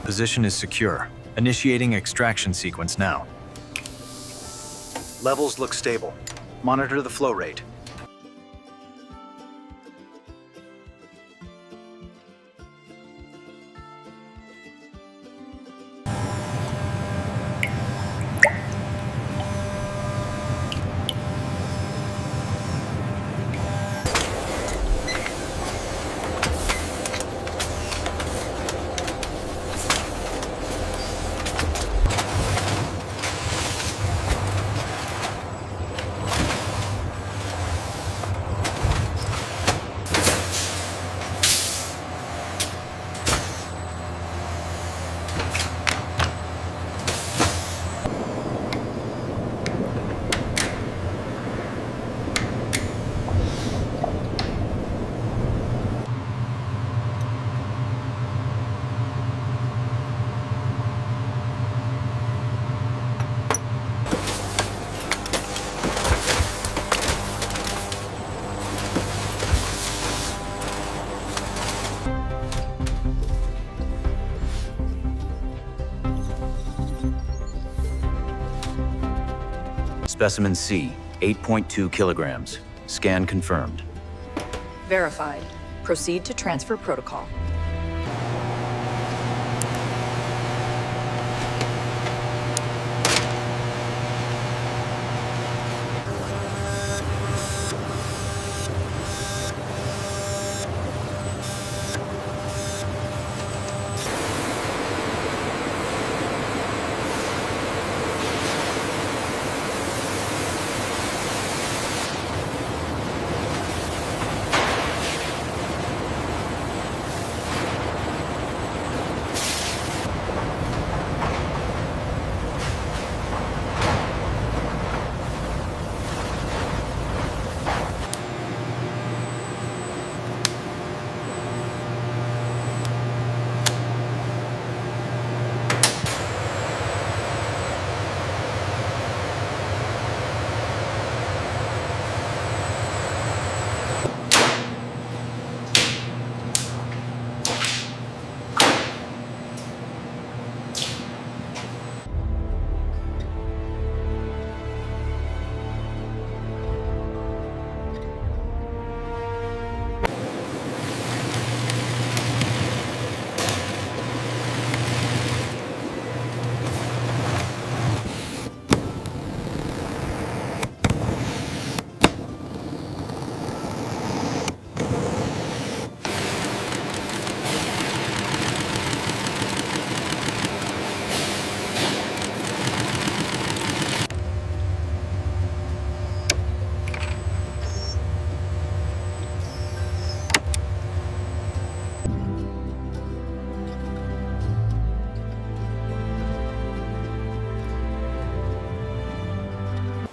Position is secure. Initiating extraction sequence now. Levels look stable. Monitor the flow rate. Specimen C, 8.2 kilograms. Scan confirmed. Verified. Proceed to transfer protocol.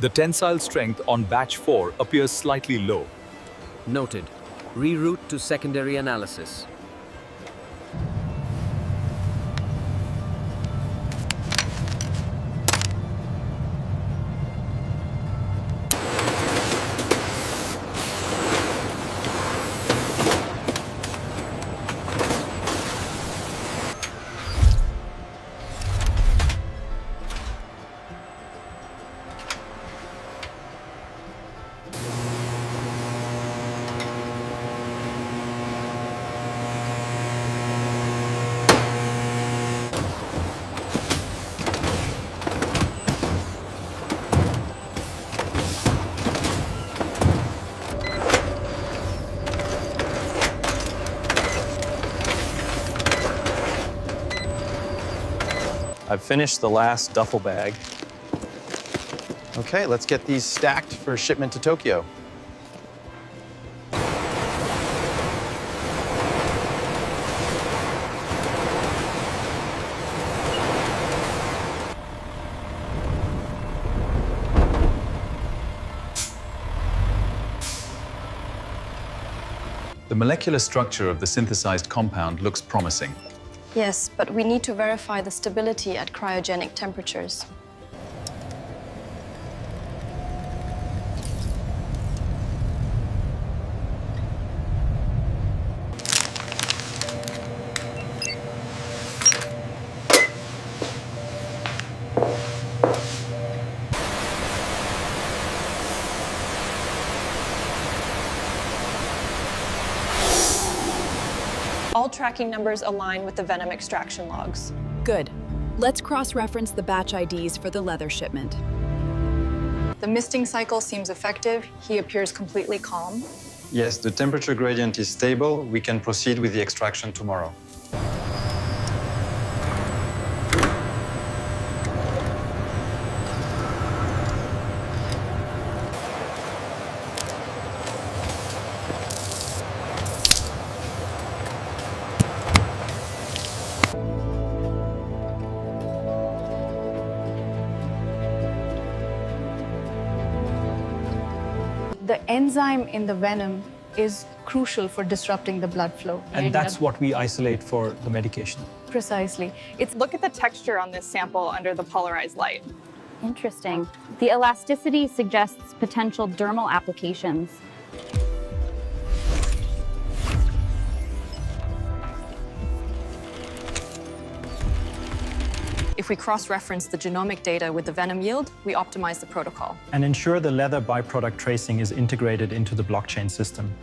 The tensile strength on batch 4 appears slightly low. Noted. Reroute to secondary analysis. I've finished the last duffel bag. Okay, let's get these stacked for shipment to Tokyo. The molecular structure of the synthesized compound looks promising. Yes, but we need to verify the stability at cryogenic temperatures. All tracking numbers align with the Venom extraction logs. Good. Let's cross-reference the batch IDs for the leather shipment. The misting cycle seems effective. He appears completely calm. Yes, the temperature gradient is stable. We can proceed with the extraction tomorrow. The enzyme in the venom is crucial for disrupting the blood flow. And that's what we isolate for the medication. Precisely. Look at the texture on this sample under the polarized light. Interesting. The elasticity suggests potential dermal applications. If we cross-reference the genomic data with the venom yield, we optimize the protocol. And ensure the leather byproduct tracing is integrated into the blockchain system.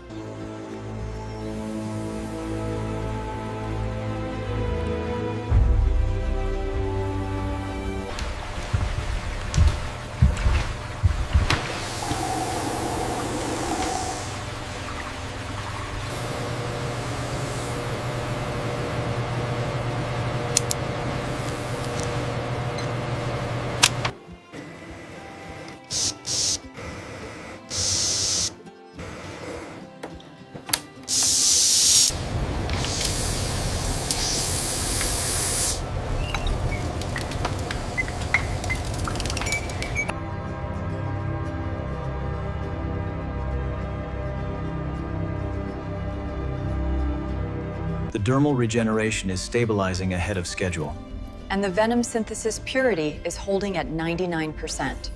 The dermal regeneration is stabilizing ahead of schedule. And the venom synthesis purity is holding at 99%.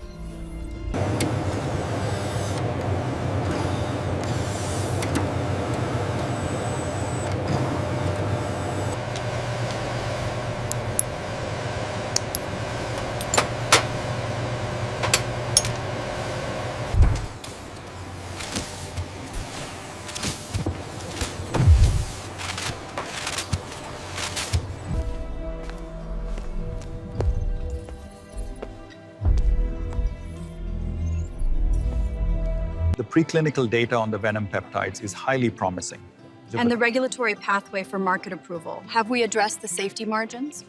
The preclinical data on the venom peptides is highly promising. And the regulatory pathway for market approval. Have we addressed the safety margins?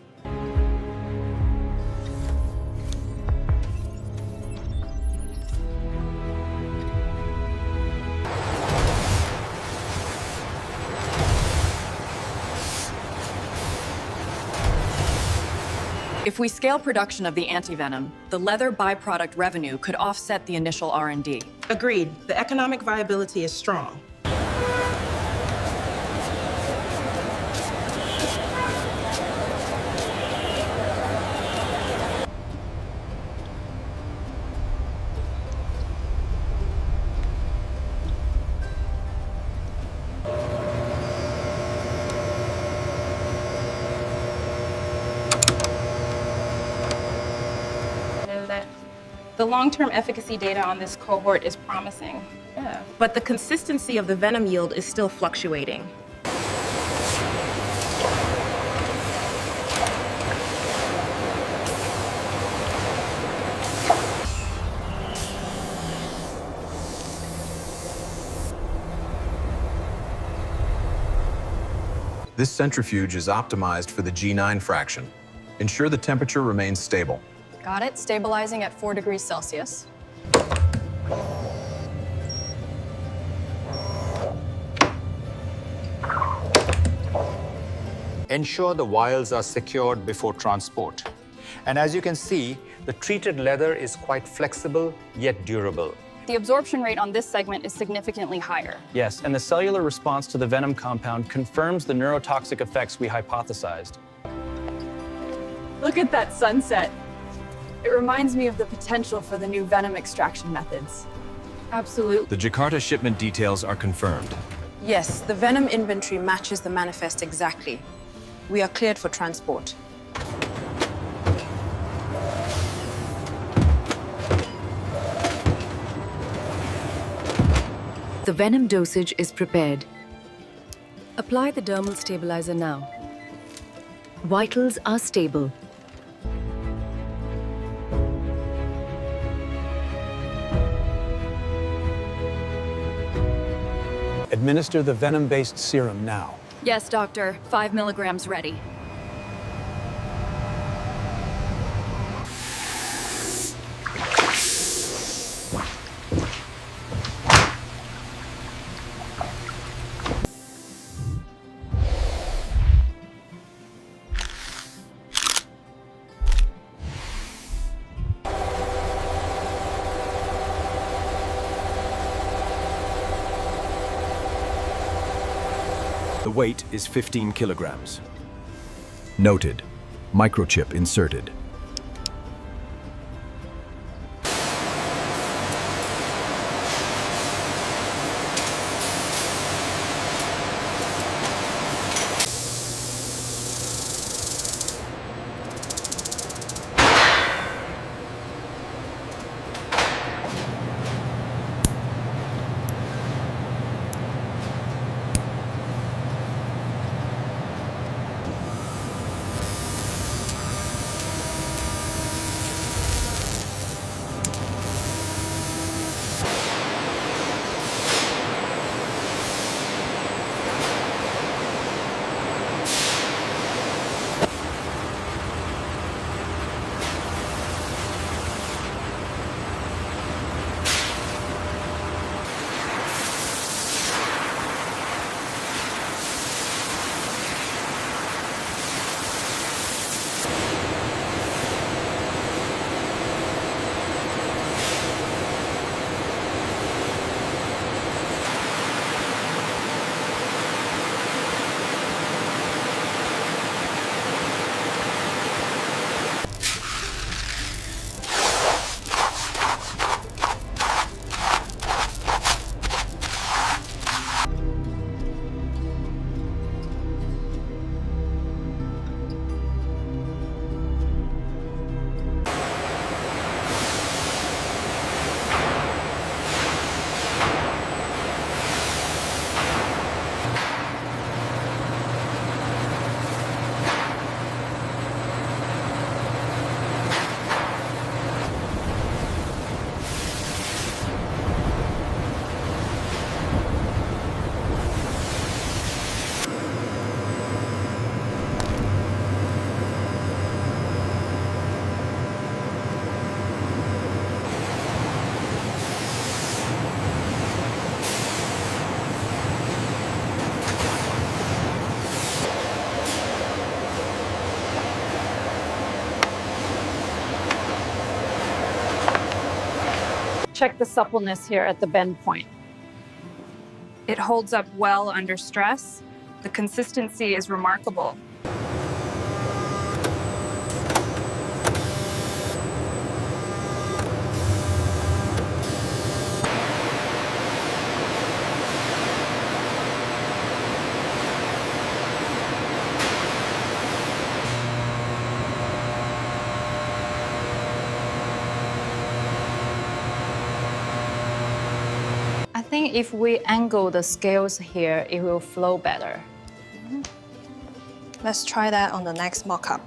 If we scale production of the antivenom, the leather byproduct revenue could offset the initial R&D. Agreed. The economic viability is strong. The long-term efficacy data on this cohort is promising. Yeah. But the consistency of the venom yield is still fluctuating. This centrifuge is optimized for the G9 fraction. Ensure the temperature remains stable. Got it, stabilizing at 4 degrees Celsius. Ensure the vials are secured before transport. And as you can see, the treated leather is quite flexible yet durable. The absorption rate on this segment is significantly higher. Yes, and the cellular response to the venom compound confirms the neurotoxic effects we hypothesized. Look at that sunset. It reminds me of the potential for the new venom extraction methods. Absolutely. The Jakarta shipment details are confirmed. Yes, the venom inventory matches the manifest exactly. We are cleared for transport. The venom dosage is prepared. Apply the dermal stabilizer now. Vitals are stable. Administer the Venom-based serum now. Yes, doctor. 5 milligrams ready. The weight is 15 kilograms. Noted. Microchip inserted. Check the suppleness here at the bend point. It holds up well under stress. The consistency is remarkable. I think if we angle the scales here, it will flow better. Let's try that on the next mock-up.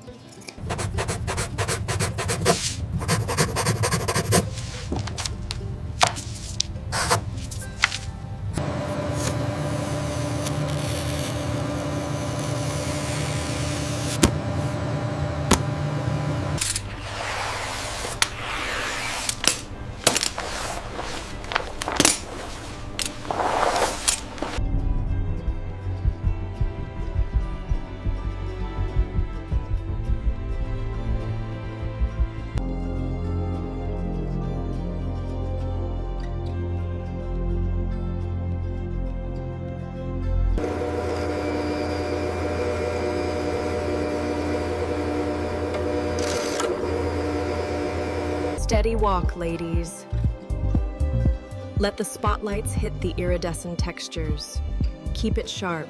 Steady walk, ladies. Let the spotlights hit the iridescent textures. Keep it sharp.